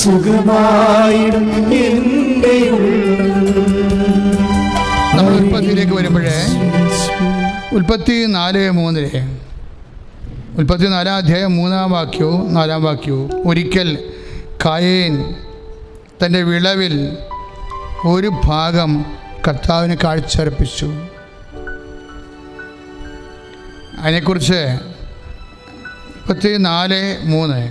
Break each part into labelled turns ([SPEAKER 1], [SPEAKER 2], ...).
[SPEAKER 1] സുഖമായിടും എൻ്റെ
[SPEAKER 2] നമ്മൾ ഉൽപ്പത്തിയിലേക്ക് വരുമ്പോഴേ ഉൽപ്പത്തി 4:3 ഉൽപ്പത്തി 4-ാം അധ്യായം 3-ാം വാക്യവും 4-ാം വാക്യവും ഒരിക്കൽ കായേൻ തൻ്റെ വിളവിൽ ഒരു ഭാഗം കർത്താവിന് കാഴ്ചയർപ്പിച്ചു. അതിനെക്കുറിച്ച് 4:3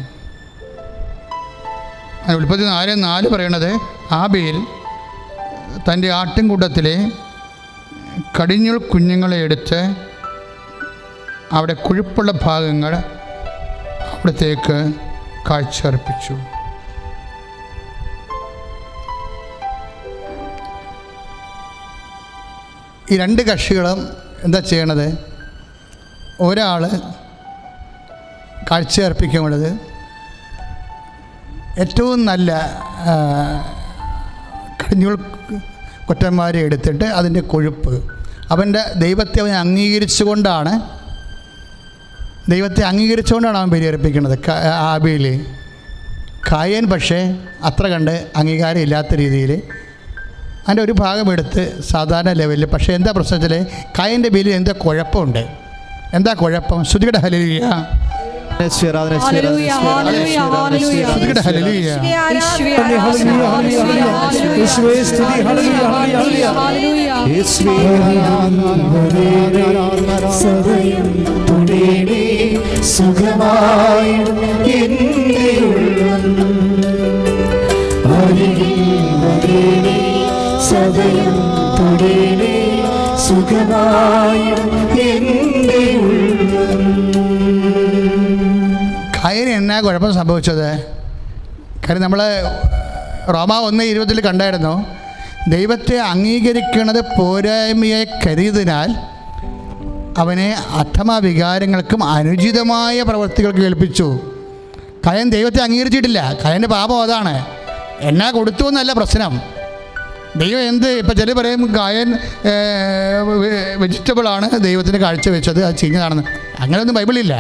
[SPEAKER 2] ഉൽപ്പത്തി 4:4 പറയണത് ആബേൽ തൻ്റെ ആട്ടിൻകൂട്ടത്തിലെ കടിഞ്ഞുൾ കുഞ്ഞുങ്ങളെ എടുത്ത് അവിടെ കൊഴുപ്പുള്ള ഭാഗങ്ങൾ അവിടത്തേക്ക് കാഴ്ചയർപ്പിച്ചു. ഈ രണ്ട് കക്ഷികളും എന്താ ചെയ്യണത്? ഒരാൾ കാഴ്ചയർപ്പിക്കുന്നത് ഏറ്റവും നല്ല കടിഞ്ഞുൾ കൊറ്റന്മാരെ എടുത്തിട്ട് അതിൻ്റെ കൊഴുപ്പ് അവൻ്റെ ദൈവത്തെ അവൻ അംഗീകരിച്ചുകൊണ്ടാണ് അവൻ ബലിയർപ്പിക്കുന്നത്. ആബേൽ. കായേൻ പക്ഷേ അത്ര കണ്ട് അംഗീകാരം ഇല്ലാത്ത രീതിയിൽ അതിൻ്റെ ഒരു ഭാഗം എടുത്ത് സാധാരണ ലെവലിൽ. പക്ഷേ എന്താ പ്രശ്നം വെച്ചാൽ കായേൻ്റെ ബലിയിൽ എന്താ കുഴപ്പമുണ്ട്? എന്താ കുഴപ്പം? ശ്രുതിയുടെ ഹല്ലേലൂയ, ശ്രുതിയുടെ ഹല്ലേലൂയ.
[SPEAKER 1] സുഖമായിടും എൻ്റെ സദയം തുടരേ സുഖമായിടും എൻ്റെ
[SPEAKER 2] കായേന് എന്നാ കുഴപ്പം സംഭവിച്ചത്? കാര്യം നമ്മൾ റോമ 1:20 കണ്ടായിരുന്നു. ദൈവത്തെ അംഗീകരിക്കുന്നത് പോരായ്മയെ കരുതിയതിനാൽ അവനെ അധമ വികാരങ്ങൾക്കും അനുചിതമായ പ്രവൃത്തികൾക്ക് ഏൽപ്പിച്ചു. കായൻ ദൈവത്തെ അംഗീകരിച്ചിട്ടില്ല. കായൻ്റെ പാപം അതാണ്. എന്നാ കൊടുത്തു എന്നല്ല പ്രശ്നം. ദൈവം ഇപ്പം ചില പറയും കായൻ വെജിറ്റബിളാണ് ദൈവത്തിന് കാഴ്ച വെച്ചത്, അത് ചീഞ്ഞതാണെന്ന്. അങ്ങനെയൊന്നും ബൈബിളില്ല.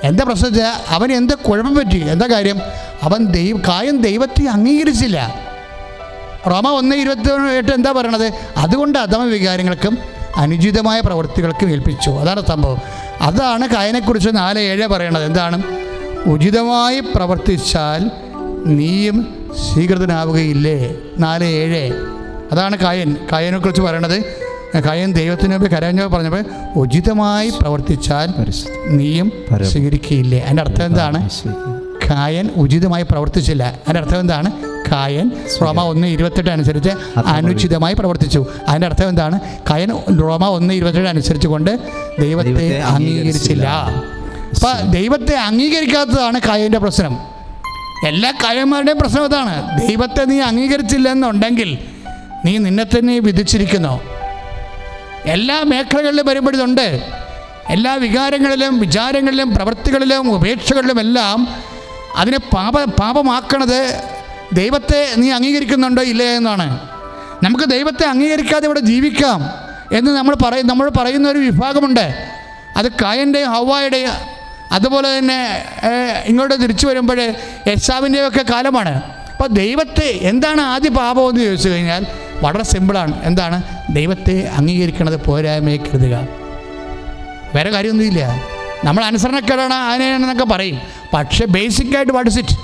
[SPEAKER 2] എന്താ പ്രശ്നം വെച്ചാൽ അവന് എന്താ കുഴപ്പം പറ്റി? എന്താ കാര്യം? അവൻ കായൻ ദൈവത്തെ അംഗീകരിച്ചില്ല. റോമ 1:28 എന്താ പറയണത്? അതുകൊണ്ട് അധമ വികാരങ്ങൾക്കും അനുചിതമായ പ്രവൃത്തികൾക്കും ഏൽപ്പിച്ചു. അതാണ് സംഭവം. അതാണ് കായനെക്കുറിച്ച് 4:7 പറയണത്. എന്താണ്? ഉചിതമായി പ്രവർത്തിച്ചാൽ നീയും സ്വീകൃതനാവുകയില്ലേ. 4:7 അതാണ് കായനെക്കുറിച്ച് പറയണത്. കായൻ ദൈവത്തിന് മുമ്പ് കരഞ്ഞപ്പോൾ പറഞ്ഞപ്പോൾ ഉചിതമായി പ്രവർത്തിച്ചാൽ നീയും സ്വീകരിക്കുകയില്ലേ. അതിൻ്റെ അർത്ഥം എന്താണ്? കായൻ ഉചിതമായി പ്രവർത്തിച്ചില്ല. അതിൻ്റെ അർത്ഥം എന്താണ്? കായൻ റോമ 1:28 അനുസരിച്ച് അനുചിതമായി പ്രവർത്തിച്ചു. അതിൻ്റെ അർത്ഥം എന്താണ്? കായൻ റോമ 1:27 അനുസരിച്ച് കൊണ്ട് ദൈവത്തെ അംഗീകരിച്ചില്ല. അപ്പം ദൈവത്തെ അംഗീകരിക്കാത്തതാണ് കായൻ്റെ പ്രശ്നം. എല്ലാ കായന്മാരുടെയും പ്രശ്നം അതാണ്. ദൈവത്തെ നീ അംഗീകരിച്ചില്ല എന്നുണ്ടെങ്കിൽ നീ നിന്നെ തന്നെ വിധിച്ചിരിക്കുന്നു. എല്ലാ മേഖലകളിലും വരുമ്പോഴുണ്ട്. എല്ലാ വികാരങ്ങളിലും വിചാരങ്ങളിലും പ്രവൃത്തികളിലും ഉപേക്ഷകളിലും എല്ലാം അതിനെ പാപമാക്കണത് ദൈവത്തെ നീ അംഗീകരിക്കുന്നുണ്ടോ ഇല്ലേ എന്നാണ്. നമുക്ക് ദൈവത്തെ അംഗീകരിക്കാതെ ഇവിടെ ജീവിക്കാം എന്ന് നമ്മൾ പറയുന്ന ഒരു വിഭാഗമുണ്ട്. അത് കായൻ്റെയും ഹവ്വായുടെയും അതുപോലെ തന്നെ ഇങ്ങോട്ട് തിരിച്ചു വരുമ്പോൾ യേശാവിൻ്റെയും ഒക്കെ കാലമാണ്. അപ്പോൾ ദൈവത്തെ എന്താണ് ആദ്യ പാപം എന്ന് ചോദിച്ചു കഴിഞ്ഞാൽ വളരെ സിമ്പിളാണ്. എന്താണ്? ദൈവത്തെ അംഗീകരിക്കണത് പോരായ്മയെ കരുതുക. വേറെ കാര്യമൊന്നുമില്ല. നമ്മൾ അനുസരണക്കേടാണ് അതിനെന്നൊക്കെ പറയും. പക്ഷേ ബേസിക്കായിട്ട് വാട്ട് ഇസ് ഇറ്റ്?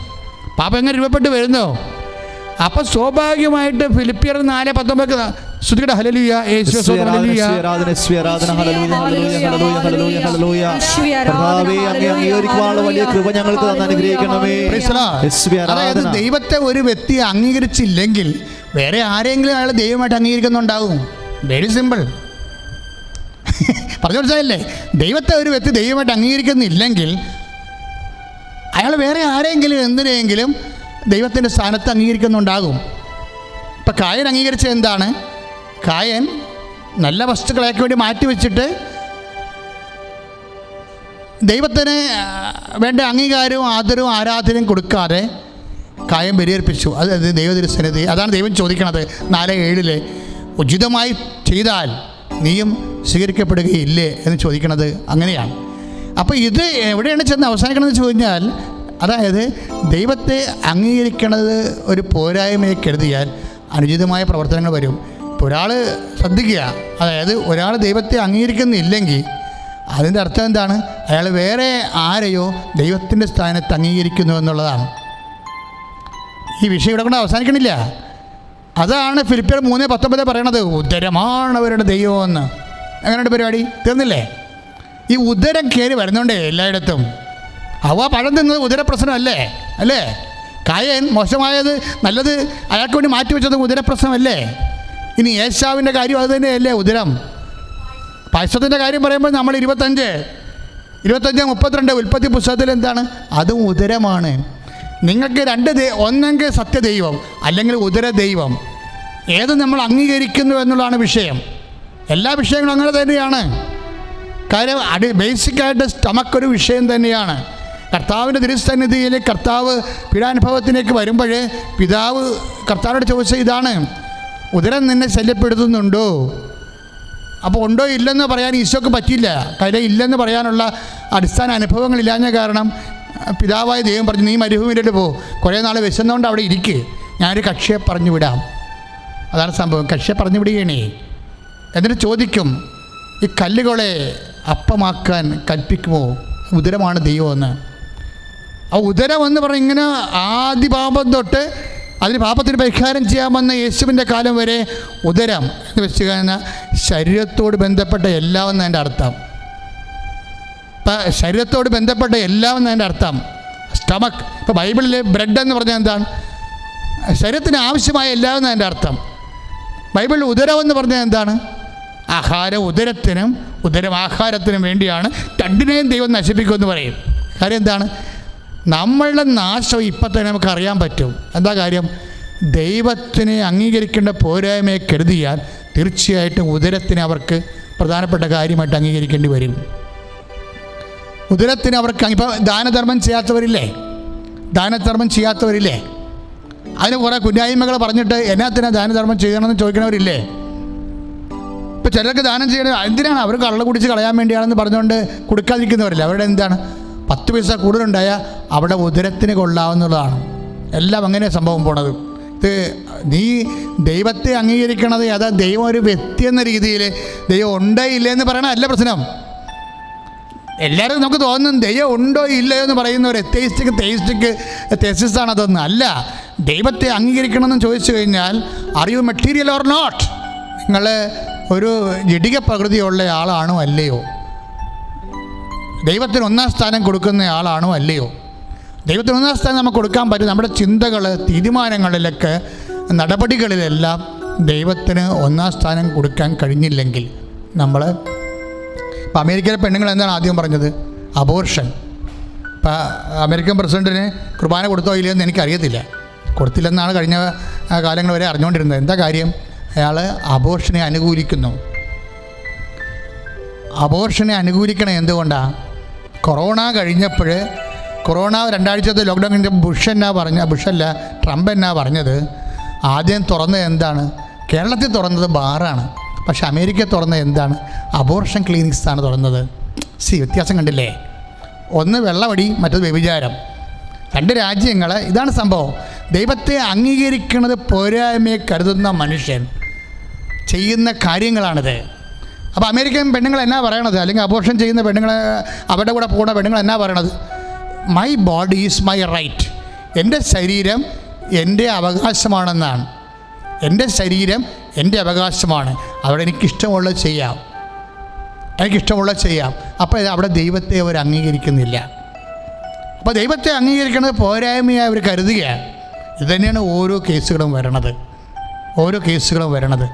[SPEAKER 2] പാപം എങ്ങനെ രൂപപ്പെട്ട് വരുന്നോ? അപ്പം സ്വാഭാവികമായിട്ട് ഫിലിപ്പിയർ 4:19 ശ്രുതിയുടെ ഹല്ലേലൂയ, യേശുവേ ഹല്ലേലൂയ. അതായത് ദൈവത്തെ ഒരു വ്യക്തി അംഗീകരിച്ചില്ലെങ്കിൽ വേറെ ആരെങ്കിലും അയാൾ ദൈവമായിട്ട് അംഗീകരിക്കുന്നുണ്ടാവും. Very simple. പറഞ്ഞു മനസ്സിലായില്ലേ? ദൈവത്തെ ഒരു വ്യക്തി ദൈവമായിട്ട് അംഗീകരിക്കുന്നില്ലെങ്കിൽ അയാൾ വേറെ ആരെങ്കിലും എന്തിനെങ്കിലും ദൈവത്തിൻ്റെ സ്ഥാനത്ത് അംഗീകരിക്കുന്നുണ്ടാകും. ഇപ്പം കായൻ അംഗീകരിച്ചത് എന്താണ്? കായൻ നല്ല വസ്തുക്കളൊക്കെ വേണ്ടി മാറ്റിവെച്ചിട്ട് ദൈവത്തിന് വേണ്ട അംഗീകാരവും ആദരവും ആരാധനയും കൊടുക്കാതെ കായൻ ബലിയർപ്പിച്ചു. അത് ദൈവതിരുസന്നിധി. അതാണ് ദൈവം ചോദിക്കണത് 4:7 ഉചിതമായി ചെയ്താൽ നീയും സ്വീകരിക്കപ്പെടുകയില്ലേ എന്ന് ചോദിക്കണത് അങ്ങനെയാണ്. അപ്പോൾ ഇത് എവിടെയാണ് ചെന്ന് അവസാനിക്കണമെന്ന് ചോദിച്ചാൽ അതായത് ദൈവത്തെ അംഗീകരിക്കണത് ഒരു പോരായ്മയെ കരുതിയാൽ അനുചിതമായ പ്രവർത്തനങ്ങൾ വരും. ഇപ്പോൾ ഒരാൾ ശ്രദ്ധിക്കുക, അതായത് ഒരാൾ ദൈവത്തെ അംഗീകരിക്കുന്നില്ലെങ്കിൽ അതിൻ്റെ അർത്ഥം എന്താണ്? അയാൾ വേറെ ആരെയോ ദൈവത്തിൻ്റെ സ്ഥാനത്ത് അംഗീകരിക്കുന്നു എന്നുള്ളതാണ്. ഈ വിഷയം ഇവിടെ കൊണ്ട് അവസാനിക്കണില്ല. അതാണ് ഫിലിപ്പിയർ 3:19 പറയണത്, ഉദരമാണ് അവരുടെ ദൈവമെന്ന്. അങ്ങനെയുണ്ട് പരിപാടി, തീർന്നില്ലേ? ഈ ഉദരം കയറി വരുന്നുണ്ടേ എല്ലായിടത്തും. പഴം തിന്നത് ഉദരപ്രശ്നമല്ലേ? അല്ലേ? കായൻ മോശമായത് നല്ലത് അയാൾക്ക് വേണ്ടി മാറ്റിവെച്ചത് ഉദരപ്രശ്നമല്ലേ? ഇനി ഏശാവിൻ്റെ കാര്യം അത് തന്നെയല്ലേ ഉദരം? പായസത്തിൻ്റെ കാര്യം പറയുമ്പോൾ നമ്മൾ 25-32 ഉൽപ്പത്തി പുസ്തകത്തിൽ എന്താണ്? അതും ഉദരമാണ്. നിങ്ങൾക്ക് ഒന്നെങ്കിൽ സത്യദൈവം അല്ലെങ്കിൽ ഉദര ദൈവം, ഏത് നമ്മൾ അംഗീകരിക്കുന്നു എന്നുള്ളതാണ് വിഷയം. എല്ലാ വിഷയങ്ങളും അങ്ങനെ തന്നെയാണ്. കാര്യം ബേസിക്കായിട്ട് സ്റ്റമക്ക് ഒരു വിഷയം തന്നെയാണ്. കർത്താവിൻ്റെ തിരുസന്നിധിയിൽ കർത്താവ് പീഡാനുഭവത്തിലേക്ക് വരുമ്പോൾ പിതാവ് കർത്താവിനോട് ചോദിച്ച ഇതാണ്, ഉദരം നിന്നെ ശല്യപ്പെടുത്തുന്നുണ്ടോ? അപ്പോൾ ഉണ്ടോ ഇല്ലെന്ന് പറയാൻ ഈശോക്ക് പറ്റില്ല. കാര്യം ഇല്ലെന്ന് പറയാനുള്ള അടിസ്ഥാന അനുഭവങ്ങളില്ലാഞ്ഞ കാരണം പിതാവായ ദൈവം പറഞ്ഞു, നീ മരുഭൂമിയിലോട്ട് പോ, കുറേ നാൾ വിശന്നുകൊണ്ട് അവിടെ ഇരിക്കുക, ഞാനൊരു കക്ഷിയെ പറഞ്ഞു വിടാം. അതാണ് സംഭവം. കക്ഷിയെ പറഞ്ഞു വിടുകയാണേ. എന്നിട്ട് ചോദിക്കും, ഈ കല്ലുകളെ അപ്പമാക്കാൻ കൽപ്പിക്കുമോ? ഉദരമാണ് ദൈവമെന്ന്. ആ ഉദരമെന്ന് പറഞ്ഞ് ഇങ്ങനെ ആദ്യ പാപം തൊട്ട് അതിന് പാപത്തിന് പരിഹാരം ചെയ്യാമെന്ന യേശുവിൻ്റെ കാലം വരെ ഉദരം എന്ന് വെച്ച് കഴിഞ്ഞാൽ ശരീരത്തോട് ബന്ധപ്പെട്ട എല്ലാം എന്നതിൻ്റെ അർത്ഥം. ഇപ്പം ശരീരത്തോട് ബന്ധപ്പെട്ട എല്ലാം എന്നതിൻ്റെ അർത്ഥം സ്റ്റമക്ക്. ഇപ്പോൾ ബൈബിളിൽ ബ്രെഡ് എന്ന് പറഞ്ഞാൽ എന്താണ്? ശരീരത്തിന് ആവശ്യമായ എല്ലാം എന്നതിൻ്റെ അർത്ഥം. ബൈബിളിൽ ഉദരം എന്ന് പറഞ്ഞാൽ എന്താണ്? ആഹാരം. ഉദരത്തിനും ഉദരം ആഹാരത്തിനും വേണ്ടിയാണ്. രണ്ടിനെയും ദൈവം നശിപ്പിക്കുമെന്ന് പറയും. കാര്യം എന്താണ്? നമ്മളുടെ നാശം ഇപ്പം തന്നെ നമുക്ക് അറിയാൻ പറ്റും. എന്താ കാര്യം? ദൈവത്തിനെ അംഗീകരിക്കേണ്ട പോരായ്മയെ കരുതിയാൽ തീർച്ചയായിട്ടും ഉദരത്തിന് അവർക്ക് പ്രധാനപ്പെട്ട കാര്യമായിട്ട് അംഗീകരിക്കേണ്ടി വരും. ഉദരത്തിന് അവർക്ക് ഇപ്പോൾ ദാനധർമ്മം ചെയ്യാത്തവരില്ലേ? അതിന് കുറേ കുഞ്ഞായ്മകൾ പറഞ്ഞിട്ട് എന്നാത്തിനാ ദാനധർമ്മം ചെയ്യണമെന്ന് ചോദിക്കണവരില്ലേ? ഇപ്പോൾ ചിലർക്ക് ദാനം ചെയ്യണത് എന്തിനാണ്? അവർ കള്ള കുടിച്ച് കളയാൻ വേണ്ടിയാണെന്ന് പറഞ്ഞുകൊണ്ട് കൊടുക്കാതിരിക്കുന്നവരില്ല. അവരുടെ എന്താണ്? 10 പൈസ കൂടുതലുണ്ടായാൽ അവിടെ ഉദരത്തിന് കൊള്ളാവുന്നതാണ്. എല്ലാം അങ്ങനെ സംഭവം പോണത്. ഇത് നീ ദൈവത്തെ അംഗീകരിക്കണത് അതാ ദൈവം ഒരു വ്യക്തി എന്ന രീതിയിൽ ദൈവം ഉണ്ടോ ഇല്ലേ എന്ന് പറയണ അല്ല പ്രശ്നം. എല്ലാവരും നമുക്ക് തോന്നുന്നു ദൈവം ഉണ്ടോ ഇല്ലയോ എന്ന് പറയുന്ന ഒരു തെയിസ്റ്റിക് അതൊന്നും അല്ല. ദൈവത്തെ അംഗീകരിക്കണമെന്ന് ചോദിച്ചു കഴിഞ്ഞാൽ are you material or not? നിങ്ങൾ ഒരു ജഡിക പ്രകൃതിയുള്ള ആളാണോ അല്ലയോ? ദൈവത്തിന് 1-ാം സ്ഥാനം കൊടുക്കുന്ന ആളാണോ അല്ലയോ? ദൈവത്തിന് 1-ാം സ്ഥാനം നമുക്ക് കൊടുക്കാൻ പറ്റും. നമ്മുടെ ചിന്തകൾ, തീരുമാനങ്ങളിലൊക്കെ, നടപടികളിലെല്ലാം ദൈവത്തിന് 1-ാം സ്ഥാനം കൊടുക്കാൻ കഴിഞ്ഞില്ലെങ്കിൽ നമ്മൾ ഇപ്പം അമേരിക്കയിലെ പെണ്ണുങ്ങൾ എന്താണ് ആദ്യം പറഞ്ഞത്? അബോർഷൻ. ഇപ്പം അമേരിക്കൻ പ്രസിഡൻറ്റിന് കുർബാന കൊടുത്തോ ഇല്ലയെന്ന് എനിക്കറിയത്തില്ല. കൊടുത്തില്ലെന്നാണ് കഴിഞ്ഞ കാലങ്ങൾ വരെ അറിഞ്ഞുകൊണ്ടിരുന്നത്. എന്താ കാര്യം? അയാൾ അബോർഷനെ അനുകൂലിക്കുന്നു. അബോർഷനെ അനുകൂലിക്കണത് എന്തുകൊണ്ടാണ്? കൊറോണ കഴിഞ്ഞപ്പോൾ, കൊറോണ 2 ആഴ്ചത്തെ ലോക്ക്ഡൗൺ കഴിഞ്ഞ ട്രംപ് എന്നാ പറഞ്ഞത്? ആദ്യം തുറന്നത് എന്താണ്? കേരളത്തിൽ തുറന്നത് ബാറാണ്. പക്ഷെ അമേരിക്ക തുറന്നത് എന്താണ്? അബോർഷൻ ക്ലിനിക്സാണ് തുറന്നത്. വ്യത്യാസം കണ്ടില്ലേ? ഒന്ന് വെള്ളമടി, മറ്റത് വ്യഭിചാരം. 2 രാജ്യങ്ങൾ. ഇതാണ് സംഭവം. ദൈവത്തെ അംഗീകരിക്കുന്നത് പോരായ്മയെ കരുതുന്ന മനുഷ്യൻ ചെയ്യുന്ന കാര്യങ്ങളാണിത്. അപ്പോൾ അമേരിക്കൻ പെണ്ണുങ്ങൾ എന്നാ പറയണത്? അല്ലെങ്കിൽ അബോർഷൻ ചെയ്യുന്ന പെണ്ണുങ്ങൾ, അവരുടെ കൂടെ പോകുന്ന പെണ്ണുങ്ങൾ എന്നാ പറയണത്? My body is my right. എൻ്റെ ശരീരം എൻ്റെ അവകാശമാണെന്നാണ്. എൻ്റെ ശരീരം എൻ്റെ അവകാശമാണ്. അവിടെ എനിക്കിഷ്ടമുള്ളത് ചെയ്യാം. അപ്പോൾ അവിടെ ദൈവത്തെ അവർ അംഗീകരിക്കുന്നില്ല. അപ്പോൾ ദൈവത്തെ അംഗീകരിക്കുന്നത് പോരായ്മയായി അവർ കരുതുകയാണ്. ഇത് തന്നെയാണ് ഓരോ കേസുകളും വരണത്.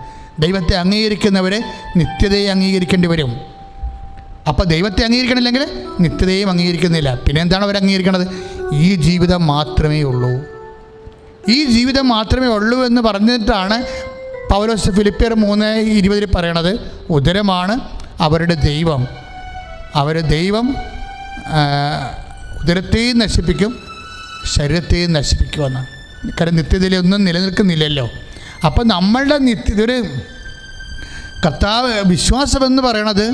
[SPEAKER 2] ദൈവത്തെ അംഗീകരിക്കുന്നവർ നിത്യതയെ അംഗീകരിക്കേണ്ടി വരും. അപ്പോൾ ദൈവത്തെ അംഗീകരിക്കണില്ലെങ്കിൽ നിത്യതയും അംഗീകരിക്കുന്നില്ല. പിന്നെ എന്താണ് അവർ അംഗീകരിക്കണത്? ഈ ജീവിതം മാത്രമേ ഉള്ളൂ എന്ന് പറഞ്ഞിട്ടാണ് പൗലോസ് ഫിലിപ്പിയർ 3:20 പറയണത്, ഉദരമാണ് അവരുടെ ദൈവം. ദൈവം ഉദരത്തെയും നശിപ്പിക്കും, ശരീരത്തെയും നശിപ്പിക്കുമെന്ന്. കാരണം നിത്യതയിലൊന്നും നിലനിൽക്കുന്നില്ലല്ലോ. അപ്പം നമ്മളുടെ ഇതൊരു കർത്താവ് വിശ്വാസമെന്ന് പറയണത്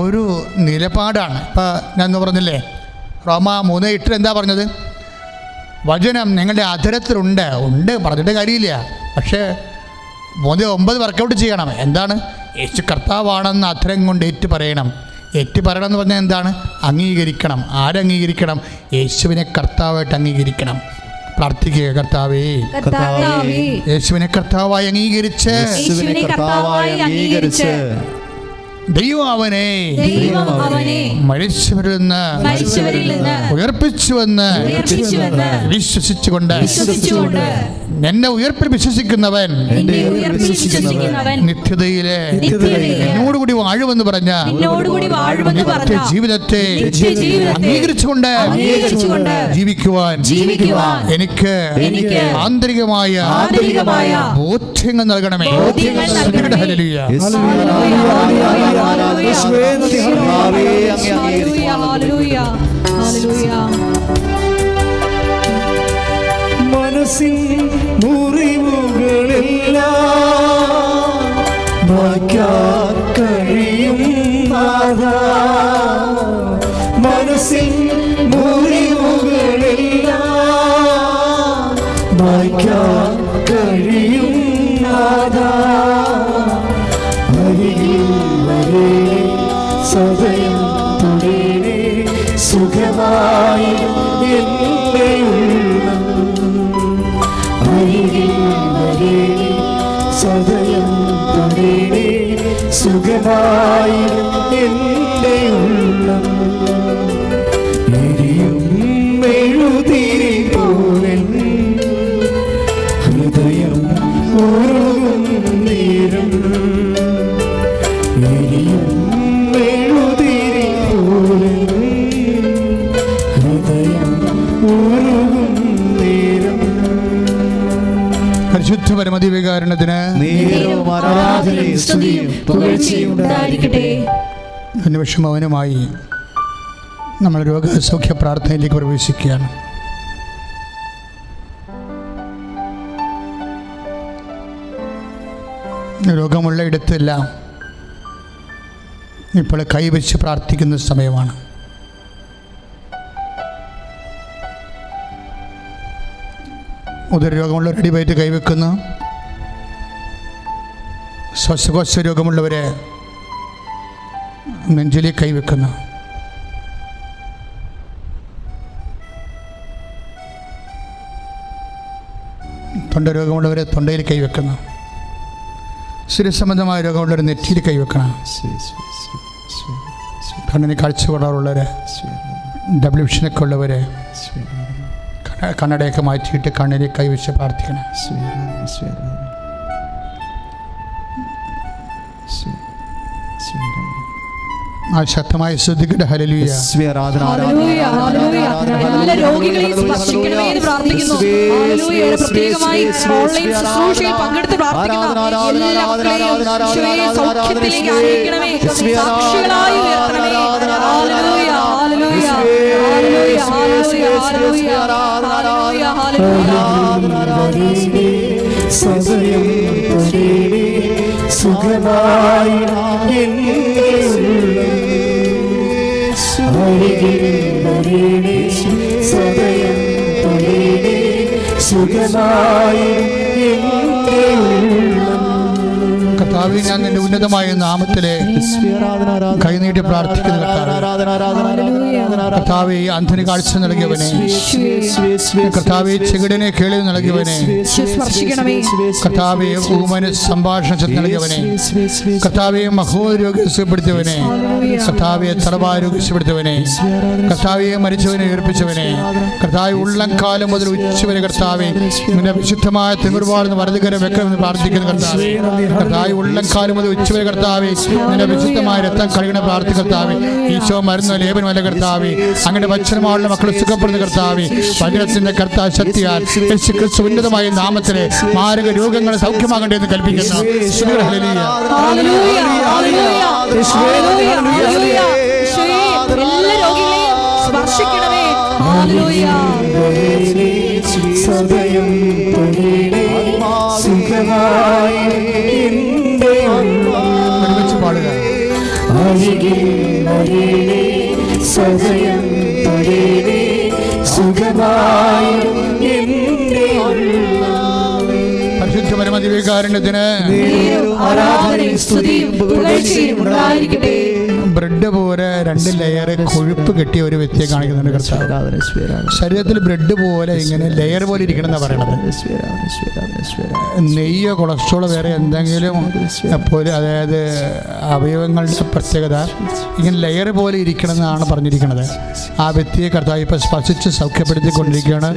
[SPEAKER 2] ഒരു നിലപാടാണ്. ഇപ്പം ഞാൻ പറഞ്ഞില്ലേ, റോമ 3:8 എന്താ പറഞ്ഞത്? വചനം നിങ്ങളുടെ അധരത്തിലുണ്ട്. ഉണ്ട്, പറഞ്ഞിട്ട് കാര്യമില്ല. പക്ഷേ 9 വർക്കൗട്ട് ചെയ്യണം. എന്താണ്? യേശു കർത്താവാണെന്ന് അധരം കൊണ്ട് ഏറ്റു പറയണം. ഏറ്റു പറയണം എന്ന് പറഞ്ഞാൽ എന്താണ്? അംഗീകരിക്കണം. ആരംഗീകരിക്കണം? യേശുവിനെ കർത്താവായിട്ട് അംഗീകരിക്കണം. പ്രാർത്ഥിക്കുക, കർത്താവേ, യേശുവിനെ കർത്താവായി അംഗീകരിച്ച് ദൈവം അവനെ മരിച്ചവരിൽ നിന്ന് ഉയർപ്പിച്ചുവെന്ന് വിശ്വസിച്ചുകൊണ്ട് എന്നെ ഉയർപ്പിൽ വിശ്വസിക്കുന്നവൻ നിത്യതയിലെ എന്നോടുകൂടി വാഴുമെന്ന് പറഞ്ഞ നിത്യ ജീവിതത്തെ അംഗീകരിച്ചുകൊണ്ട് ജീവിക്കുവാൻ എനിക്ക് ആന്തരികമായ ബോധ്യങ്ങൾ നൽകണമേ. ഹല്ലേലൂയ.
[SPEAKER 1] മനസ്സിൻ മുറിവുകളെല്ലാം മായ്ക്കാൻ കഴിയും നാഥാ. മനസ്സിൻ മുറിവുകളെല്ലാം മായ്ക്കാൻ കഴിയും നാഥാ. അരികിൽ വരെ സദയം തുടരെ സുഖമായി എൻ്റെ ഉള്ളം. അരികിൽ വരെ സദയം തുടരെ സുഖമായി എൻ്റെ ഉള്ളം. എരിയും മെഴുതിരി പോലെ ഹൃദയം ഉരുകും നേരം. എരിയും മെഴുതിരി പോലെ ഹൃദയം ഉരുകും നേരം.
[SPEAKER 2] പരിശുദ്ധ പരമദിവ്യകാരുണ്യത്തിന്
[SPEAKER 1] ആരാധനയും സ്തുതിയും പുകഴ്ചയും ഉണ്ടായിരിക്കട്ടെ.
[SPEAKER 2] നിമിഷം മൗനമായി നമ്മൾ രോഗസൗഖ്യ പ്രാർത്ഥനയിലേക്ക് പ്രവേശിക്കുകയാണ്. രോഗമുള്ള ഇടത്തെല്ലാം ഇപ്പോൾ കൈവച്ച് പ്രാർത്ഥിക്കുന്ന സമയമാണ്. ഉദരരോഗമുള്ളവർ അടിവയറ്റ് കൈവെക്കുന്നു. ശ്വാസകോശ രോഗമുള്ളവരെ നെഞ്ചിലേക്ക് കൈവെക്കുന്നു. തൊണ്ടരോഗമുള്ളവരെ തൊണ്ടയിൽ കൈവെക്കുന്നു. ശരീരസംബന്ധമായ രോഗമുള്ളവർ നെറ്റിയിൽ കൈവെക്കണം. കണ്ണിന് കാഴ്ചക്കുറവുള്ളവർ, ഡബിൾ വിഷനൊക്കെ ഉള്ളവർ കണ്ണടയൊക്കെ മാറ്റിയിട്ട് കണ്ണിലേക്ക് കൈവച്ച് പ്രാർത്ഥിക്കണം. ആ ശക്തമായി ശ്രദ്ധിക്കട്ടെ. ഹല്ലേലൂയ.
[SPEAKER 3] എല്ലാ രോഗികളെയും സ്പർശിക്കണമേ എന്ന് പ്രാർത്ഥിക്കുന്നു. ഹല്ലേലൂയ. പ്രത്യേകമായി ഓൺലൈൻ ശുശ്രൂഷയിൽ പങ്കെടുത്ത് പ്രാർത്ഥിക്കുന്ന എല്ലാ മക്കളെയും ഈശോയെ സൗഖ്യത്തിലേക്ക് ആനയിക്കണമേ. സാക്ഷികളായി ഉയർത്തണമേ. Hallelujah. Hallelujah. Hallelujah. Hallelujah. Hallelujah. Hallelujah.
[SPEAKER 1] സദയം തുടരെ സുഖമായി എൻ്റെ ഉള്ളം. അരികിൽ വരെ സദയം തുടരെ സുഖമായി എൻ്റെ ഉള്ളം.
[SPEAKER 2] കർത്താവേ, ഞാൻ നിന്റെ ഉന്നതമായ നാമത്തിലെ കൈനീട്ടി പ്രാർത്ഥിക്കുന്ന കർത്താവേ, അന്ധന് കാഴ്ച നൽകിയവനെ, കർത്താവേ ചെകിടനെ കേൾവി നൽകിയവനെ, കർത്താവേ ഊമന് സംഭാഷണ ശക്തി നൽകിയവനെ, കർത്താവേ മഹോരോഗ്യം സുഖപ്പെടുത്തിയവനെ, കർത്താവെ തടവാരോഗ്യം സുഖപ്പെടുത്തിയവനെ, കർത്താവെ മരിച്ചവനെ ഉയർപ്പിച്ചവനെ, കർത്താവെ ഉള്ളംകാലം മുതൽ ഉച്ചവരെ കർത്താവെ നിന്റെ വിശുദ്ധമായ തിരുവാർന്ന് വലതുകരം വെക്കണമെന്ന് പ്രാർത്ഥിക്കുന്ന കർത്താവെ, കർത്താവെ ഉള്ളംകാലം മുതൽ ഉച്ചവരെ കർത്താവെ നിന്റെ വിശുദ്ധമായ രക്തം കഴുകണ പ്രാർത്ഥി കർത്താവെ, ഈശോ മരുന്ന് ലേപനമല്ല കർത്താവെ, അങ്ങയുടെ വചനമായുള്ള മക്കളെ സുഖപ്പെടുന്ന കർത്താവെ, വചനത്തിന്റെ കർത്താവ് ശക്തിയാൽ യേശു ക്രിസ്തു ഉന്നതമായ നാമത്തിലെ മാരക രോഗങ്ങളെ സൗഖ്യമാകട്ടെ എന്ന് കൽപ്പിക്കുന്നു.
[SPEAKER 1] സദയം സുഖമായി
[SPEAKER 2] പാടുക.
[SPEAKER 1] സദയം സുഖമായി
[SPEAKER 2] ദിവ്യകാരുണ്യത്തിന്
[SPEAKER 3] ആരാധനയും സ്തുതിയും പുകഴ്ചയും ഉണ്ടായിരിക്കട്ടെ.
[SPEAKER 2] ബ്രെഡ് പോലെ 2 ലെയർ കൊഴുപ്പ് കെട്ടിയ ഒരു വ്യക്തിയെ കാണിക്കുന്നുണ്ട് കർത്താവ്. ശരീരത്തിൽ ബ്രെഡ് പോലെ ഇങ്ങനെ ലെയർ പോലെ ഇരിക്കണം എന്നാണ് പറയണത്. നെയ്യോ കൊളസ്ട്രോളോ വേറെ എന്തെങ്കിലും പോലെ, അതായത് അവയവങ്ങളുടെ പ്രത്യേകത ഇങ്ങനെ ലെയർ പോലെ ഇരിക്കണം എന്നാണ് പറഞ്ഞിരിക്കുന്നത്. ആ വ്യക്തിയെ കർത്താവ് ഇപ്പൊ സ്പർശിച്ച് സൗഖ്യപ്പെടുത്തിക്കൊണ്ടിരിക്കുകയാണ്.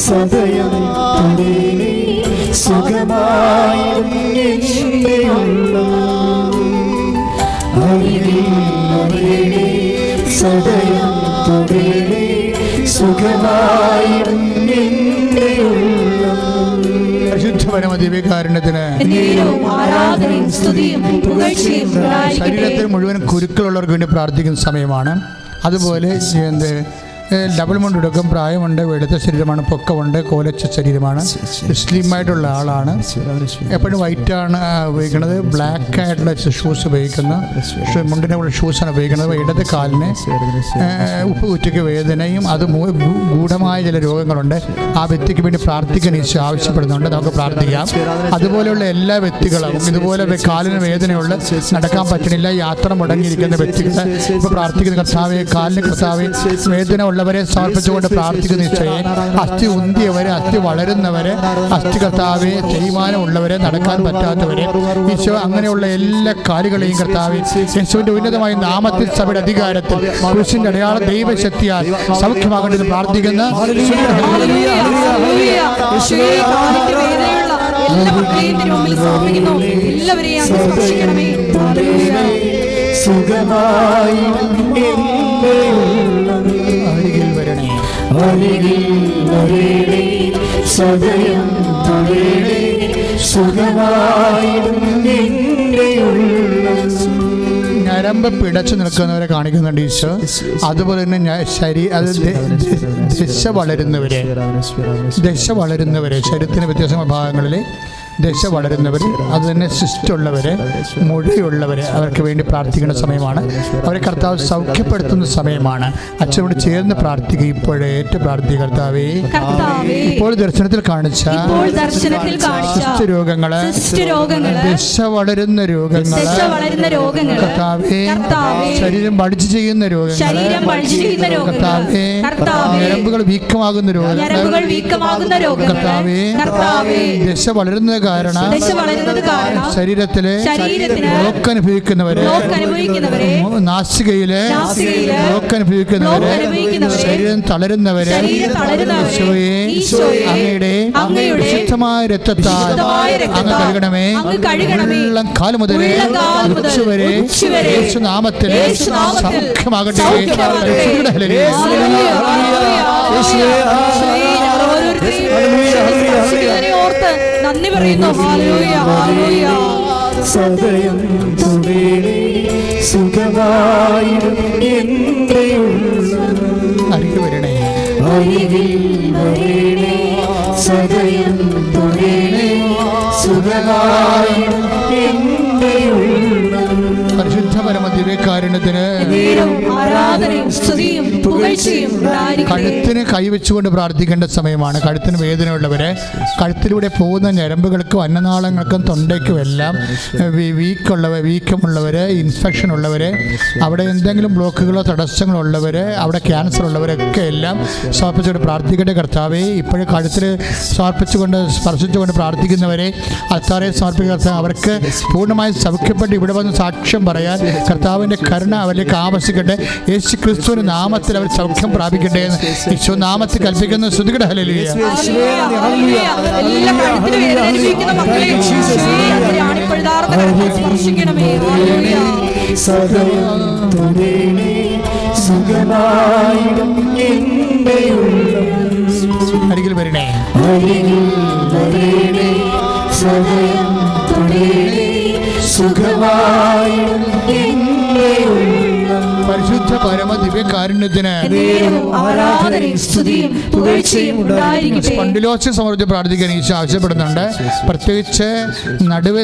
[SPEAKER 1] സദയം സുഖമായി സദയം സുഖമായി
[SPEAKER 2] ദിവ്യകാരുണ്യത്തിന് ശരീരത്തിൽ മുഴുവൻ കുരുക്കളുള്ളവർക്ക് വേണ്ടി പ്രാർത്ഥിക്കുന്ന സമയമാണ്. അതുപോലെ ഡബിൾ മുണ്ട് എടുക്കും. പ്രായമുണ്ട്, വെളുത്ത ശരീരമാണ്, പൊക്കമുണ്ട്, കോലച്ച ശരീരമാണ്, സ്ലിമായിട്ടുള്ള ആളാണ്. എപ്പോഴും വൈറ്റാണ് ഉപയോഗിക്കുന്നത്. ബ്ലാക്ക് ആയിട്ടുള്ള ഷൂസ് ഉപയോഗിക്കുന്നു. മുണ്ടിൻ്റെ കൂടെ ഷൂസാണ് ഉപയോഗിക്കുന്നത്. ഇടത് കാലിന് ഉപ്പ് കുറ്റിക്ക് വേദനയും അത് ഗൂഢമായ ചില രോഗങ്ങളുണ്ട്. ആ വ്യക്തിക്ക് വേണ്ടി പ്രാർത്ഥിക്കാൻ ഈശോ ആവശ്യപ്പെടുന്നുണ്ട്. നമുക്ക് പ്രാർത്ഥിക്കാം. അതുപോലെയുള്ള എല്ലാ വ്യക്തികളും ഇതുപോലെ കാലിന് വേദനയുള്ള, നടക്കാൻ പറ്റണില്ല, യാത്ര മുടങ്ങിയിരിക്കുന്ന വ്യക്തികൾ ഇപ്പോൾ പ്രാർത്ഥിക്കുന്ന കർത്താവെ, കാലിന് കർത്താവെ, വേദന ഉള്ളവരെ സമർപ്പിച്ചുകൊണ്ട് പ്രാർത്ഥിക്കുന്ന നിശ്ചയം. അസ്ഥി ഉന്തിയവരെ, അസ്ഥി വളരുന്നവരെ, അസ്ഥി കർത്താവെ, തേയ്മാനം ഉള്ളവരെ, നടക്കാൻ പറ്റാത്തവരെ, ഈശോ അങ്ങനെയുള്ള എല്ലാ കാര്യങ്ങളെയും കർത്താവെ യേശുവിന്റെ ഉന്നതമായ നാമത്തിൽ, സഭയുടെ അധികാരത്തിൽ, ക്രൂശിന്റെ അടയാള ദൈവശക്തിയാൽ സൗഖ്യമാകേണ്ടത് പ്രാർത്ഥിക്കുന്ന അരികിൽ വരണേ, അരികിൽ വരണേ, സദയം തൊഴണേ, സുഖമായി ഞരമ്പ് പിടച്ചു നിൽക്കുന്നവരെ കാണിക്കുന്നുണ്ട് ഈശോ. അതുപോലെ തന്നെ ദശ വളരുന്നവരെ ശരീരത്തിന് വ്യത്യാസമായ ഭാഗങ്ങളിൽ ദശ വളരുന്നവർ, അത് തന്നെ സിസ്റ്റുള്ളവർ, മുഴയുള്ളവർ, അവർക്ക് വേണ്ടി പ്രാർത്ഥിക്കുന്ന സമയമാണ്. അവരെ കർത്താവ് സൗഖ്യപ്പെടുത്തുന്ന സമയമാണ്. അച്ഛനോട് ചേർന്ന് പ്രാർത്ഥിക്കുക. ഇപ്പോഴേറ്റ് പ്രാർത്ഥിക്കുക. കർത്താവേ, ഇപ്പോൾ ദർശനത്തിൽ കാണിച്ച രോഗങ്ങള്, ദശ വളരുന്ന രോഗങ്ങള്, കർത്താവേ, ശരീരം പഠിച്ചു ചെയ്യുന്ന രോഗങ്ങള്, കർത്താവേ, ഞരമ്പുകൾ വീക്കമാകുന്ന രോഗങ്ങൾ, കർത്താവേ, ദശ വളരുന്ന കാരണം ശരീരത്തിലെ രോഗം അനുഭവിക്കുന്നവരെ, നാസികയിലെ രോഗം അനുഭവിക്കുന്നവരെ, ശരീരം തളരുന്നവരെ, അങ്ങയുടെ വിശുദ്ധമായ രക്തത്താൽ അങ്ങ് കഴുകണമേ. വെള്ളം കാല് മുതൽ ഉച്ചവരെ യേശുനാമത്തിൽ സൗഖ്യമാകട്ടെ.
[SPEAKER 3] നന്ദി പറയുന്നു.
[SPEAKER 1] സദയം സുഖമായിടും
[SPEAKER 2] അരികിൽ വരണേ,
[SPEAKER 1] അരികിൽ വരണേ, സദയം സുഖമായിടും
[SPEAKER 2] പരിശുദ്ധ പരമ ദിവ്യകാരുണ്യത്തിന് കഴുത്തിന് കൈവച്ചുകൊണ്ട് പ്രാർത്ഥിക്കേണ്ട സമയമാണ്. കഴുത്തിന് വേദനയുള്ളവരെ, കഴുത്തിലൂടെ പോകുന്ന ഞരമ്പുകൾക്കും അന്നനാളങ്ങൾക്കും തൊണ്ടയ്ക്കും എല്ലാം വീക്കമുള്ളവർ, ഇൻഫെക്ഷൻ ഉള്ളവർ, അവിടെ എന്തെങ്കിലും ബ്ലോക്കുകളോ തടസ്സങ്ങളോ ഉള്ളവർ, അവിടെ ക്യാൻസർ ഉള്ളവരൊക്കെ എല്ലാം സമർപ്പിച്ചുകൊണ്ട് പ്രാർത്ഥിക്കേണ്ട കർത്താവെ. ഇപ്പോഴും കഴുത്തിൽ സമർപ്പിച്ചുകൊണ്ട് സ്പർശിച്ചുകൊണ്ട് പ്രാർത്ഥിക്കുന്നവരെ അത്താറെ സമർപ്പിക്കുന്ന അവർക്ക് പൂർണ്ണമായി സൗഖ്യപ്പെട്ട് ഇവിടെ വന്ന് സാക്ഷ്യം പറയാൻ കർത്താവിൻ്റെ കരുണ അവരിലേക്ക് ആവശ്യിക്കട്ടെ. യേശു ക്രിസ്തുവിന്റെ നാമത്തിൽ അവർ സൗഖ്യം പ്രാപിക്കട്ടെ എന്ന് യേശു നാമത്തിൽ കൽപ്പിക്കുന്നു. സ്തുതിക്കട്ടെ. ഹല്ലേലൂയ. അരികിൽ വരണേ,
[SPEAKER 1] സുഖമായി
[SPEAKER 2] പരിശുദ്ധ പരമ ദിവ്യകാരുണ്യത്തിന്
[SPEAKER 3] ആരാധനയും സ്തുതിയും പുകഴ്ചയും ഉണ്ടായിരിക്കട്ടെ.
[SPEAKER 2] സ്പൊണ്ടിലോസിസ് സംബന്ധിച്ച് പ്രാർത്ഥിക്കാൻ ഈശോ ആവശ്യപ്പെടുന്നുണ്ട്. പ്രത്യേകിച്ച്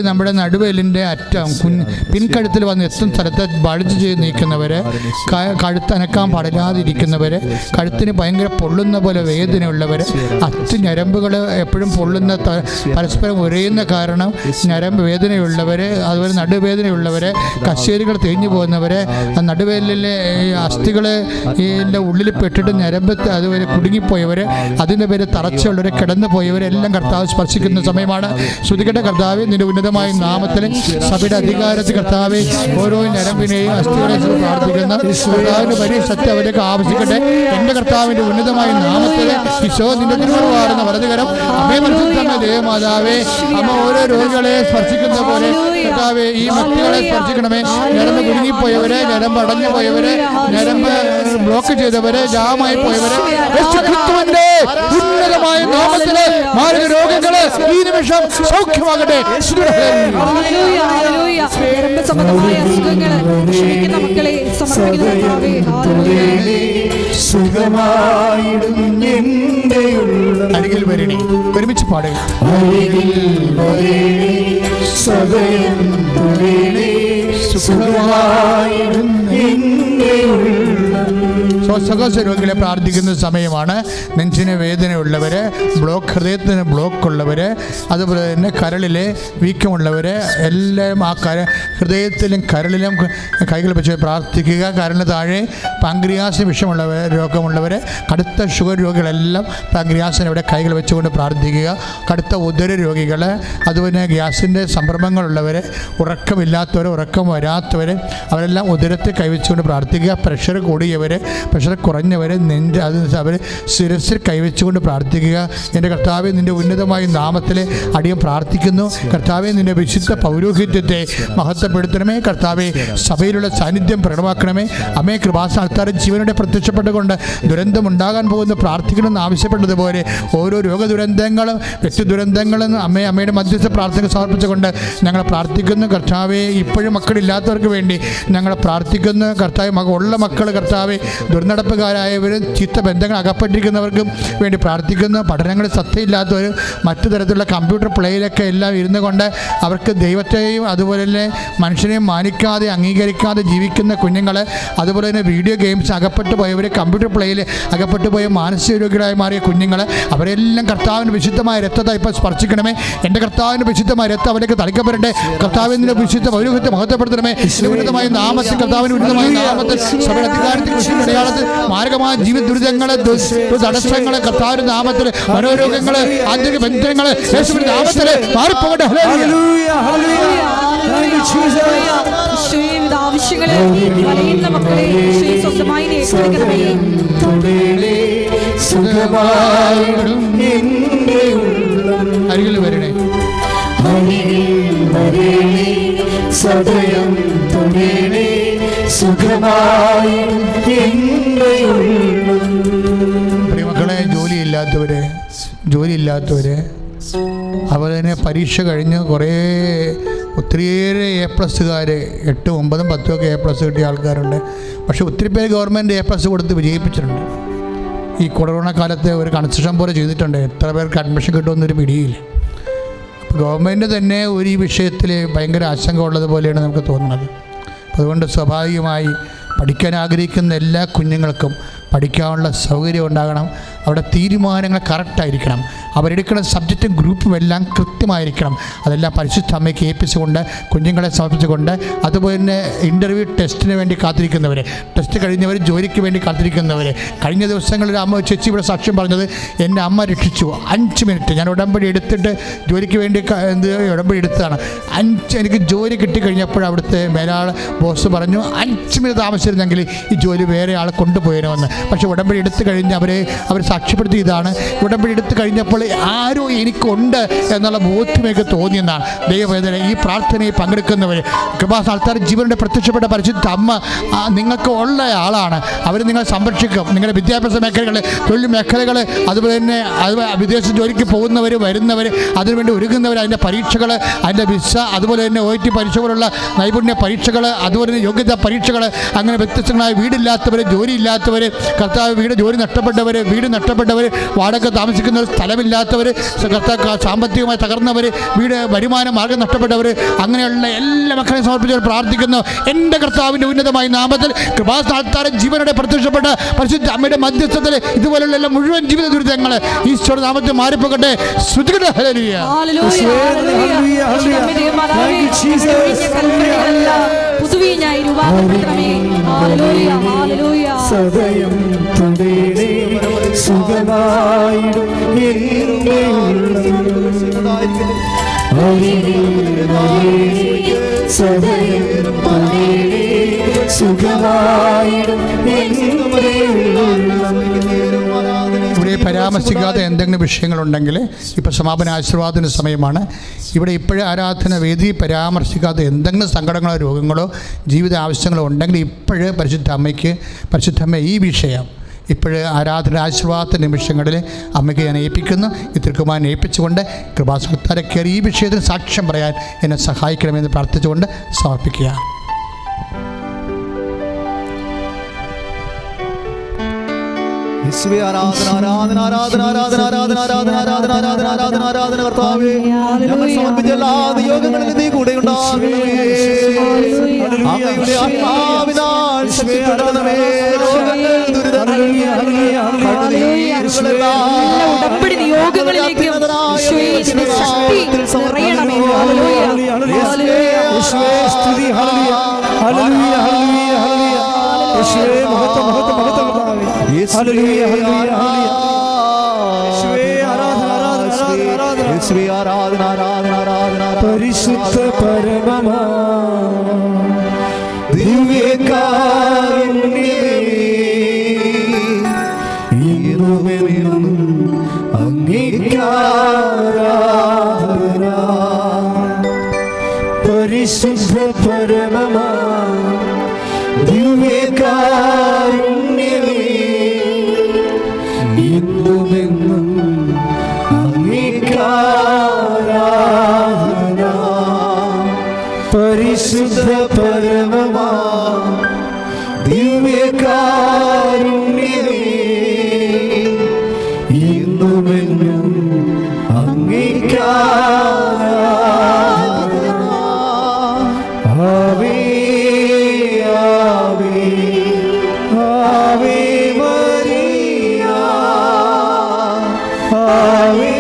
[SPEAKER 2] നമ്മുടെ നടുവേലിൻ്റെ അറ്റം പിൻകഴുത്തിൽ വന്ന് എത്തും സ്ഥലത്ത് ബൾജ് ചെയ്ത് നീക്കുന്നവർ, കഴുത്തനക്കാൻ പാടില്ലാതിരിക്കുന്നവർ, കഴുത്തിന് ഭയങ്കര പൊള്ളുന്ന പോലെ വേദനയുള്ളവർ, ഞരമ്പുകൾ എപ്പോഴും പൊള്ളുന്ന പരസ്പരം ഉരയുന്ന കാരണം ഞരമ്പ് വേദനയുള്ളവർ, അതുപോലെ നടുവേദനയുള്ളവർ, കശേരികൾ തേഞ്ഞു പോകുന്നവർ, നടുവേലിലെ അസ്ഥികൾ ഇതിൻ്റെ ഉള്ളിൽ പെട്ടിട്ട് ഞരമ്പ് അതുപോലെ കുടുങ്ങിപ്പോയവർ, അതിൻ്റെ പേര് തറച്ചുള്ളവർ, കിടന്നു പോയവരെല്ലാം കർത്താവ് സ്പർശിക്കുന്ന സമയമാണ്. ശ്രുതികെട്ട കർത്താവെ, നിന്റെ ഉന്നതമായ നാമത്തിൽ സഭയുടെ അധികാരത്തിൽ കർത്താവെ ഓരോ ഞരമ്പിനെയും അസ്ഥികളെയും പ്രാർത്ഥിക്കുന്ന കർത്താവിൻ്റെ വലിയ സത്യം അവരൊക്കെ ആവശ്യിക്കട്ടെ. എൻ്റെ കർത്താവിൻ്റെ ഉന്നതമായ നാമത്തിൽ ഈശോ നിന്റെ തിരുവറുവാറുന്ന വലതുകരം അമ്മേ പരിശുദ്ധമേ ദേവമാതാവേ, അമ്മ ഓരോ രോഗികളെ സ്പർശിക്കുന്ന പോലെ കർത്താവെ ഈ മക്കളെ സ്പർശിക്കണമേ. ഞരമ്പ് കുടുങ്ങിപ്പോയവരെ, ഞരമ്പ് അടഞ്ഞു പോയവരെ, ഞരമ്പ് ബ്ലോക്ക് ചെയ്തവരെ, ജാമായി പോയവരെ യേശുക്രിസ്തുവിന്റെ ഉന്നതമായ നാമത്തിലെ മാരക രോഗങ്ങളെ ഈ നിമിഷം സൗഖ്യമാകട്ടെ.
[SPEAKER 3] സംബന്ധമായ അസുഖങ്ങൾ ക്ഷമിക്കുന്ന മക്കളെ
[SPEAKER 2] അരികിൽ വരണേ, ഒരുമിച്ച് പാടുക. ശ്വാസകോശ രോഗികളെ പ്രാർത്ഥിക്കുന്ന സമയമാണ്. നെഞ്ചിന് വേദനയുള്ളവർ, ഹൃദയത്തിന് ബ്ലോക്ക് ഉള്ളവർ, അതുപോലെ തന്നെ കരളിലെ വീക്കമുള്ളവർ എല്ലാം ആ ഹൃദയത്തിലും കരളിലും കൈകൾ വെച്ച് പ്രാർത്ഥിക്കുക. കരളിന് താഴെ പാങ്ക്രിയാസ് വിഷമുള്ളവർ, രോഗമുള്ളവർ, കടുത്ത ഷുഗർ രോഗികളെല്ലാം പാങ്ക്രിയാസിന് ഇവിടെ കൈകൾ വെച്ചുകൊണ്ട് പ്രാർത്ഥിക്കുക. കടുത്ത ഉദര രോഗികൾ, അതുപോലെ ഗ്യാസിൻ്റെ സംരംഭങ്ങളുള്ളവർ, ഉറക്കമില്ലാത്തവർ, ഉറക്കം വരാത്തവർ, അവരെല്ലാം ഉദരത്തിൽ കൈവച്ചുകൊണ്ട് പ്രാർത്ഥിക്കുക. പ്രഷർ കൂടിയവർ, പ്രഷർ കുറഞ്ഞവർ, അവർ ശിരസിൽ കൈവച്ചുകൊണ്ട് പ്രാർത്ഥിക്കുക. എൻ്റെ കർത്താവെ, നിൻ്റെ ഉന്നതമായ നാമത്തിൽ അടിയം പ്രാർത്ഥിക്കുന്നു. കർത്താവെ, നിൻ്റെ വിശുദ്ധ പൗരോഹിത്യത്തെ മഹത്വപ്പെടുത്തണമേ. കർത്താവെ, സഭയിലുള്ള സാന്നിധ്യം പ്രകടമാക്കണമേ. അമ്മേ, കൃപാസ്ഥാനത്താരും ജീവനോടെ പ്രത്യക്ഷപ്പെട്ടുകൊണ്ട് ദുരന്തമുണ്ടാകാൻ പോകുന്ന പ്രാർത്ഥിക്കണമെന്ന് ആവശ്യപ്പെട്ടതുപോലെ ഓരോ രോഗദുരന്തങ്ങളും വ്യക്തി ദുരന്തങ്ങളും അമ്മയുടെ മധ്യസ്ഥ പ്രാർത്ഥന സമർപ്പിച്ചുകൊണ്ട് ഞങ്ങൾ പ്രാർത്ഥിക്കുന്നു. കർത്താവെ, ഇപ്പോഴും മക്കളില്ലാത്തവർക്ക് വേണ്ടി ഞങ്ങൾ പ്രാർത്ഥിക്കുന്നു. കർത്താവ്, ഉള്ള മക്കൾ കർത്താവെ, ദുർനടപ്പുകാരായവരും ചീത്ത ബന്ധങ്ങൾ അകപ്പെട്ടിരിക്കുന്നവർക്കും വേണ്ടി പ്രാർത്ഥിക്കുന്നു. പഠനങ്ങളിൽ ശ്രദ്ധയില്ലാത്തവരും മറ്റു തരത്തിലുള്ള കമ്പ്യൂട്ടർ പ്ലേയിലൊക്കെ എല്ലാം ഇരുന്നു കൊണ്ട് അവർക്ക് ദൈവത്തെയും അതുപോലെ തന്നെ മനുഷ്യനെയും മാനിക്കാതെ അംഗീകരിക്കാതെ ജീവിക്കുന്ന കുഞ്ഞുങ്ങൾ, അതുപോലെ തന്നെ വീഡിയോ ഗെയിംസ് അകപ്പെട്ടു പോയവർ, കമ്പ്യൂട്ടർ പ്ലേയിൽ അകപ്പെട്ടു പോയ മാനസിക രോഗികളായി മാറിയ കുഞ്ഞുങ്ങൾ, അവരെല്ലാം കർത്താവിൻ്റെ വിശുദ്ധമായ രക്തത്തെ ഇപ്പോൾ സ്പർശിക്കണമേ. എൻ്റെ കർത്താവിൻ്റെ വിശുദ്ധമായ രക്തം അവർക്ക് തളിക്കപ്പെടട്ടെ. കർത്താവിൻ്റെ വിശുദ്ധ പൗരോഹിത്യത്തെ മഹത്വപ്പെടുത്തണമേ. ഉന്നതമായ നാമത്തിൽ, കർത്താവിൻ്റെ ഉന്നതമായ നാമത്തിൽ സഭയുടെ അധികാരത്തിൽ അടയാളത്തിൽ മാരകമായ ജീവിത ദുരിതങ്ങളെ, തടസ്സങ്ങളെ കർത്താവിന്റെ നാമത്തിൽ, മനോരോഗങ്ങള്, ആന്തരിക ബന്ധങ്ങള് യേശുവിന്റെ നാമത്തിൽ മാറിപ്പോകട്ടെ.
[SPEAKER 3] ആവശ്യങ്ങളെ അറിയുന്ന മക്കളെ സ്വന്തമായി
[SPEAKER 2] അരികിൽ വരണേ,
[SPEAKER 1] സദയം തുണേണേ സുഖമായി.
[SPEAKER 2] പ്രിയമക്കളെ, ജോലിയില്ലാത്തവര് അതുപോലെ തന്നെ പരീക്ഷ കഴിഞ്ഞ് ഒത്തിരിയേറെ A+കാർ 8, 9, 10 ഒക്കെ A+ കിട്ടിയ ആൾക്കാരുണ്ട്. പക്ഷെ ഒത്തിരി പേര് ഗവൺമെൻറ് A+ കൊടുത്ത് വിജയിപ്പിച്ചിട്ടുണ്ട്. ഈ കൊറോണ കാലത്ത് ഒരു കൺസെഷൻ പോലെ ചെയ്തിട്ടുണ്ട്. എത്ര പേർക്ക് അഡ്മിഷൻ കിട്ടുമെന്നൊരു പിടിയില്ല. ഗവൺമെൻറ് തന്നെ ഒരു ഈ വിഷയത്തിൽ ഭയങ്കര ആശങ്ക ഉള്ളതുപോലെയാണ് നമുക്ക് തോന്നുന്നത്. അതുകൊണ്ട് സ്വാഭാവികമായി പഠിക്കാൻ ആഗ്രഹിക്കുന്ന എല്ലാ കുഞ്ഞുങ്ങൾക്കും പഠിക്കാനുള്ള സൗകര്യം ഉണ്ടാകണം. അവിടെ തീരുമാനങ്ങൾ കറക്റ്റായിരിക്കണം. അവരെടുക്കുന്ന സബ്ജക്റ്റും ഗ്രൂപ്പും എല്ലാം കൃത്യമായിരിക്കണം. അതെല്ലാം പരിശുദ്ധ അമ്മയ്ക്ക് ഏൽപ്പിച്ചുകൊണ്ട് കുഞ്ഞുങ്ങളെ സമർപ്പിച്ചുകൊണ്ട്, അതുപോലെ തന്നെ ഇൻ്റർവ്യൂ ടെസ്റ്റിന് വേണ്ടി കാത്തിരിക്കുന്നവർ, ടെസ്റ്റ് കഴിഞ്ഞവർ, ജോലിക്ക് വേണ്ടി കാത്തിരിക്കുന്നവർ. കഴിഞ്ഞ ദിവസങ്ങളിൽ അമ്മ ചേച്ചി ഇവിടെ സാക്ഷ്യം പറഞ്ഞത്, എൻ്റെ അമ്മ രക്ഷിച്ചു 5 മിനിറ്റ്. ഞാൻ ഉടമ്പടി എടുത്തിട്ട് ജോലിക്ക് വേണ്ടി ഉടമ്പടി എടുത്തതാണ്. എനിക്ക് ജോലി കിട്ടിക്കഴിഞ്ഞപ്പോൾ അവിടുത്തെ മേലാൾ ബോസ് പറഞ്ഞു 5 മിനിറ്റ് താമസിച്ചിരുന്നെങ്കിൽ ഈ ജോലി വേറെ ആൾ കൊണ്ടുപോയണമെന്ന്. പക്ഷെ ഉടമ്പടി എടുത്തു കഴിഞ്ഞ് അവർ സാക്ഷ്യപ്പെടുത്തിയതാണ്. ഉടമ്പടി എടുത്തു കഴിഞ്ഞപ്പോൾ ആരോ എനിക്കുണ്ട് എന്നുള്ള ബോധ്യമൊക്കെ തോന്നിയെന്നാണ്. ദൈവവേദന ഈ പ്രാർത്ഥനയിൽ പങ്കെടുക്കുന്നവർ കൃപാസ്ഥാനത്താർ ജീവനുടെ പ്രത്യക്ഷപ്പെട്ട പരിശുദ്ധ അമ്മ നിങ്ങൾക്ക് ഉള്ള ആളാണ്. അവർ നിങ്ങളെ സംരക്ഷിക്കും. നിങ്ങളുടെ വിദ്യാഭ്യാസ മേഖലകൾ, തൊഴിൽ മേഖലകൾ, അതുപോലെ തന്നെ വിദേശ ജോലിക്ക് പോകുന്നവർ, വരുന്നവർ, അതിനുവേണ്ടി ഒരുങ്ങുന്നവർ, അതിൻ്റെ പരീക്ഷകൾ, അതിൻ്റെ വിസ, അതുപോലെ തന്നെ OIT പരീക്ഷ പോലുള്ള നൈപുണ്യ പരീക്ഷകൾ, അതുപോലെ തന്നെ യോഗ്യതാ പരീക്ഷകൾ, അങ്ങനെ വ്യത്യസ്തങ്ങളായ വീടില്ലാത്തവർ, ജോലിയില്ലാത്തവർ, കർത്താവ് ജോലി നഷ്ടപ്പെട്ടവർ, വീട് നഷ്ടപ്പെട്ടവർ, വാടക താമസിക്കുന്നവർ, സ്ഥലമില്ലാത്തവർ, സാമ്പത്തികമായി തകർന്നവർ, വരുമാന മാർഗം നഷ്ടപ്പെട്ടവർ, അങ്ങനെയുള്ള എല്ലാ മക്കളെയും സമർപ്പിച്ചവർ പ്രാർത്ഥിക്കുന്നു. എൻ്റെ കർത്താവിൻ്റെ ഉന്നതമായ നാമത്തിൽ കൃപാസ്ഥാനത്താരം ജീവനോടെ പ്രത്യക്ഷപ്പെട്ട പരിശുദ്ധ അമ്മയുടെ മധ്യസ്ഥത്തിൽ ഇതുപോലുള്ള എല്ലാ മുഴുവൻ ജീവിത ദുരിതങ്ങൾ ഈശോയുടെ നാമത്തിൽ മാറിപ്പോകട്ടെ. ശ്രുതികട്ടെ. ഹല്ലേലൂയ.
[SPEAKER 3] പുതുവീഞ്ഞായി രൂപാന്തരപ്പെടണമേ. Hallelujah, hallelujah.
[SPEAKER 1] സദയം തുടേണേ സുഖമായിടും എൻ്റെ ഉള്ളം. സദയം തുടേണേ സുഖമായിടും എൻ്റെ ഉള്ളം.
[SPEAKER 2] ഇവിടെ പരാമർശിക്കാതെ എന്തെങ്കിലും വിഷയങ്ങളുണ്ടെങ്കിൽ ഇപ്പോൾ സമാപന ആശീർവാദത്തിന് സമയമാണ്. ഇവിടെ ഇപ്പോഴും ആരാധന വേദി പരാമർശിക്കാതെ എന്തെങ്കിലും സങ്കടങ്ങളോ രോഗങ്ങളോ ജീവിത ആവശ്യങ്ങളോ ഉണ്ടെങ്കിൽ ഇപ്പോഴ് പരിശുദ്ധ അമ്മ ഈ വിഷയം ഇപ്പോഴ് ആരാധന ആശീർവാദ നിമിഷങ്ങളിൽ അമ്മയ്ക്ക് ഞാൻ ഏൽപ്പിക്കുന്നു. ഈ തിരുക്കുമാരനെ ഏൽപ്പിച്ചുകൊണ്ട് കൃപാസനത്താരെ കയറി ഈ വിഷയത്തിന് സാക്ഷ്യം പറയാൻ എന്നെ സഹായിക്കണമെന്ന് പ്രാർത്ഥിച്ചുകൊണ്ട് സമർപ്പിക്കുക.
[SPEAKER 4] ആരാധന ആരാധന ആരാധന ആരാധന ആരാധന ആരാധന ആരാധന ആരാധന ആരാധന ആരാധന കർത്താവേ, ഞങ്ങൾ സമർപ്പിച്ച എല്ലാ നിയോഗങ്ങളിലും നീ കൂടെ ഉണ്ടാകണമേ. അങ്ങയുടെ ആത്മാവിനാൽ ശക്തിപ്പെടണമേ.
[SPEAKER 3] ഉടമ്പടി നിയോഗങ്ങളിലേക്ക് ശക്തി നിറയണമേ.
[SPEAKER 1] സ്തുതി. Hallelujah, hallelujah, hallelujah, hallelujah. മഹത്വം, മഹത്വം, മഹത്വം. Hallelujah, hallelujah, hallelujah. പരിശുദ്ധ പരമമാ ദിവ്യകാരുണ്യമേ, എന്നുമെന്നും അങ്ങേക്ക് ആരാധന. പരിശുദ്ധ പരമമാ ദിവ്യകാരുണ്യമേ, എന്നുമെന്നും അങ്ങേക്ക് ആരാധന. പരിശുദ്ധ പരമമാ ദിവ്യകാരുണ്യമേ, എന്നുമെന്നും അങ്ങേക്ക് ആരാധന. ആവേ ആവേ ആവേ മരിയ, ആവേ